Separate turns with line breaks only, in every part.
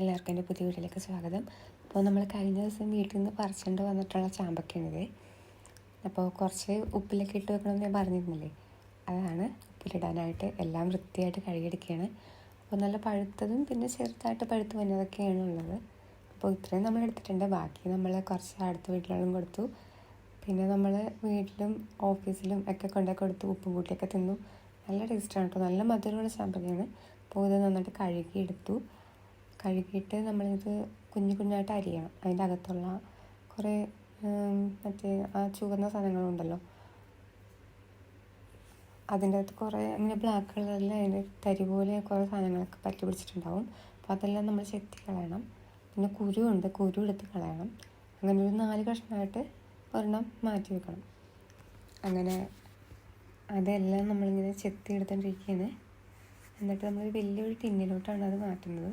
എല്ലാവർക്കും എൻ്റെ പുതിയ വീട്ടിലേക്ക് സ്വാഗതം. അപ്പോൾ നമ്മൾ കഴിഞ്ഞ ദിവസം വീട്ടിൽ നിന്ന് പറിച്ചുകൊണ്ട് വന്നിട്ടുള്ള ചാമ്പക്കയാണിത്. അപ്പോൾ കുറച്ച് ഉപ്പിലൊക്കെ ഇട്ട് വെക്കണമെന്ന് ഞാൻ പറഞ്ഞിരുന്നില്ലേ, അതാണ് ഉപ്പിലിടാനായിട്ട് എല്ലാം വൃത്തിയായിട്ട് കഴുകിയെടുക്കുകയാണ്. അപ്പോൾ നല്ല പഴുത്തതും പിന്നെ ചെറുതായിട്ട് പഴുത്ത് വന്നതൊക്കെയാണ് ഉള്ളത്. അപ്പോൾ ഇത്രയും നമ്മൾ എടുത്തിട്ടുണ്ട്. ബാക്കി നമ്മൾ കുറച്ച് അടുത്ത വീട്ടിലും കൊടുത്തു. പിന്നെ നമ്മൾ വീട്ടിലും ഓഫീസിലും ഒക്കെ കൊണ്ടു കൊടുത്തു. ഉപ്പും കൂട്ടിയൊക്കെ തിന്നു. നല്ല ടേസ്റ്റാണ് കേട്ടോ. നല്ല മധുരമുള്ള ചാമ്പക്കയാണ്. അപ്പോൾ ഇത് നന്നായിട്ട് കഴുകിയിട്ട് നമ്മളിത് കുഞ്ഞു കുഞ്ഞായിട്ട് അരിയണം. അതിൻ്റെ അകത്തുള്ള കുറേ മറ്റേ ആ ചുവന്ന സാധനങ്ങളുണ്ടല്ലോ, അതിൻ്റെ അകത്ത് കുറേ ഇങ്ങനെ ബ്ലാക്ക് കളറിൽ അതിൻ്റെ തരി പോലെ കുറേ സാധനങ്ങളൊക്കെ പറ്റി പിടിച്ചിട്ടുണ്ടാവും. അപ്പോൾ അതെല്ലാം നമ്മൾ ചെത്തി കളയണം. പിന്നെ കുരു എടുത്ത് കളയണം. അങ്ങനെ ഒരു 4 കഷ്ണമായിട്ട് ഒരെണ്ണം മാറ്റി വെക്കണം. അങ്ങനെ അതെല്ലാം നമ്മളിങ്ങനെ ചെത്തി എടുത്തോണ്ടിരിക്കുകയാണ്. എന്നിട്ട് നമ്മൾ വലിയൊരു ടിന്നിലോട്ടാണ് അത് മാറ്റുന്നത്.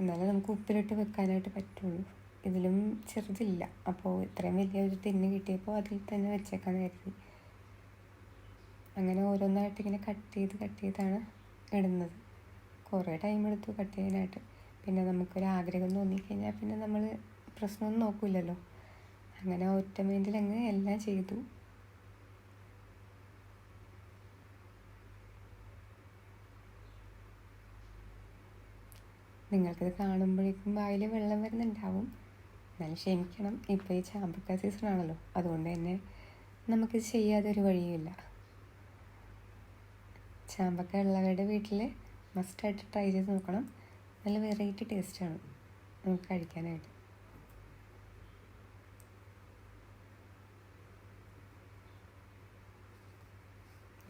എന്നാലേ നമുക്ക് ഉപ്പിലിട്ട് വെക്കാനായിട്ട് പറ്റുള്ളൂ. ഇതിലും ചെറുതില്ല. അപ്പോൾ ഇത്രയും വലിയൊരു ടിന്ന് കിട്ടിയപ്പോൾ അതിൽ തന്നെ വെച്ചേക്കാന്ന് കരുതി. അങ്ങനെ ഓരോന്നായിട്ട് ഇങ്ങനെ കട്ട് ചെയ്താണ് ഇടുന്നത്. കുറേ ടൈം എടുത്തു കട്ട് ചെയ്യാനായിട്ട്. പിന്നെ നമുക്കൊരാഗ്രഹം തോന്നിക്കഴിഞ്ഞാൽ പിന്നെ നമ്മൾ പ്രശ്നമൊന്നും നോക്കില്ലല്ലോ. അങ്ങനെ ഒറ്റ മൈൻഡിലങ്ങ് എല്ലാം ചെയ്തു. നിങ്ങൾക്കിത് കാണുമ്പോഴേക്കും വായിൽ വെള്ളം വരുന്നുണ്ടാവും. എന്നാലും ക്ഷമിക്കണം. ഇപ്പോൾ ഈ ചാമ്പക്ക സീസണാണല്ലോ, അതുകൊണ്ട് തന്നെ നമുക്കിത് ചെയ്യാതെ ഒരു വഴിയുമില്ല. ചാമ്പക്ക ഉള്ളവരുടെ വീട്ടിൽ മസ്റ്റായിട്ട് ട്രൈ ചെയ്ത് നോക്കണം. നല്ല വെറൈറ്റി ടേസ്റ്റാണ് നമുക്ക് കഴിക്കാനായിട്ട്.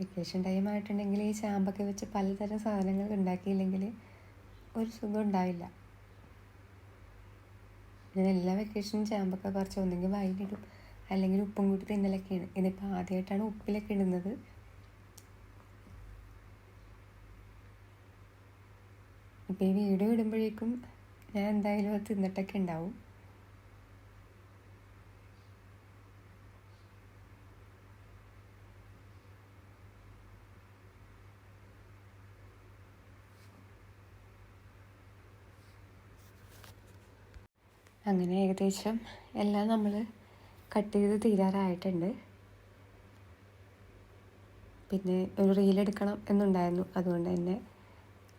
വെക്കേഷൻ ടൈം ആയിട്ടുണ്ടെങ്കിൽ ഈ ചാമ്പക്ക വെച്ച് പലതരം സാധനങ്ങൾ ഉണ്ടാക്കിയില്ലെങ്കിൽ ഒരു സുഖം ഉണ്ടാവില്ല. ഞാൻ എല്ലാ വെക്കേഷനും ചാമ്പക്ക കുറച്ച് ഒന്നെങ്കിൽ വായിലിടും, അല്ലെങ്കിൽ ഉപ്പും കൂട്ടി തിന്നലൊക്കെയാണ്. ഇതിപ്പോൾ ആദ്യമായിട്ടാണ് ഉപ്പിലൊക്കെ ഇടുന്നത്. ഇപ്പോൾ ഈ വീഡിയോ ഇടുമ്പോഴേക്കും ഞാൻ എന്തായാലും അത് തിന്നിട്ടൊക്കെ ഉണ്ടാവും. അങ്ങനെ ഏകദേശം എല്ലാം നമ്മൾ കട്ട് ചെയ്ത് തീരാറായിട്ടുണ്ട്. പിന്നെ ഒരു റീലെടുക്കണം എന്നുണ്ടായിരുന്നു. അതുകൊണ്ട് തന്നെ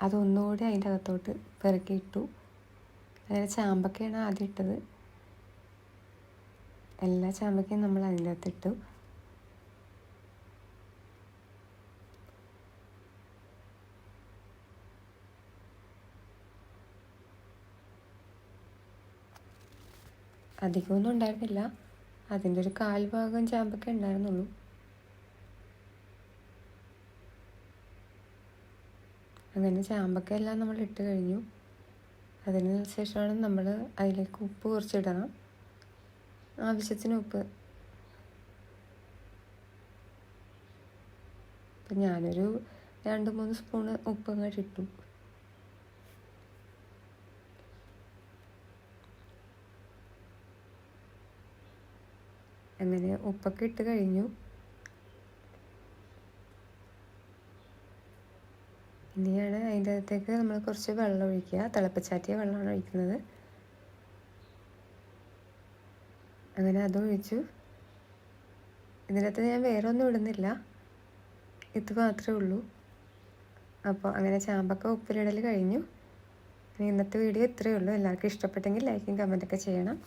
അതൊന്നുകൂടി അതിൻ്റെ അകത്തോട്ട് പെറുക്കിയിട്ടു. അങ്ങനെ ചാമ്പക്കയാണ് ആദ്യം ഇട്ടത്. എല്ലാ ചാമ്പക്കയും നമ്മൾ അതിൻ്റെ അകത്തിട്ടു. അധികമൊന്നും ഉണ്ടായിരുന്നില്ല. അതിൻ്റെ ഒരു 1/4 ഭാഗം ചാമ്പക്ക ഉണ്ടായിരുന്നുള്ളൂ. അങ്ങനെ ചാമ്പക്ക എല്ലാം നമ്മൾ ഇട്ട് കഴിഞ്ഞു. അതിന് ശേഷമാണ് നമ്മൾ അതിലേക്ക് ഉപ്പ് കുറച്ചിടണം. ആവശ്യത്തിന് ഉപ്പ്. അപ്പം ഞാനൊരു 2-3 സ്പൂണ് ഉപ്പ് അങ്ങോട്ട് ഇട്ടു. അങ്ങനെ ഉപ്പൊക്കെ ഇട്ട് കഴിഞ്ഞു. ഇനിയാണ് അതിൻ്റെ അകത്തേക്ക് നമ്മൾ കുറച്ച് വെള്ളം ഒഴിക്കുക. തിളപ്പിച്ചാറ്റിയ വെള്ളമാണ് ഒഴിക്കുന്നത്. അങ്ങനെ അതും ഒഴിച്ചു. ഇതിനകത്ത് ഞാൻ വേറെ ഒന്നും ഇടുന്നില്ല, ഇത് മാത്രമേ ഉള്ളൂ. അപ്പോൾ അങ്ങനെ ചാമ്പക്ക ഉപ്പിലിടൽ കഴിഞ്ഞു. ഇന്നത്തെ വീഡിയോ ഇത്രയേ ഉള്ളൂ. എല്ലാവർക്കും ഇഷ്ടപ്പെട്ടെങ്കിൽ ലൈക്കും കമൻറ്റൊക്കെ ചെയ്യണം.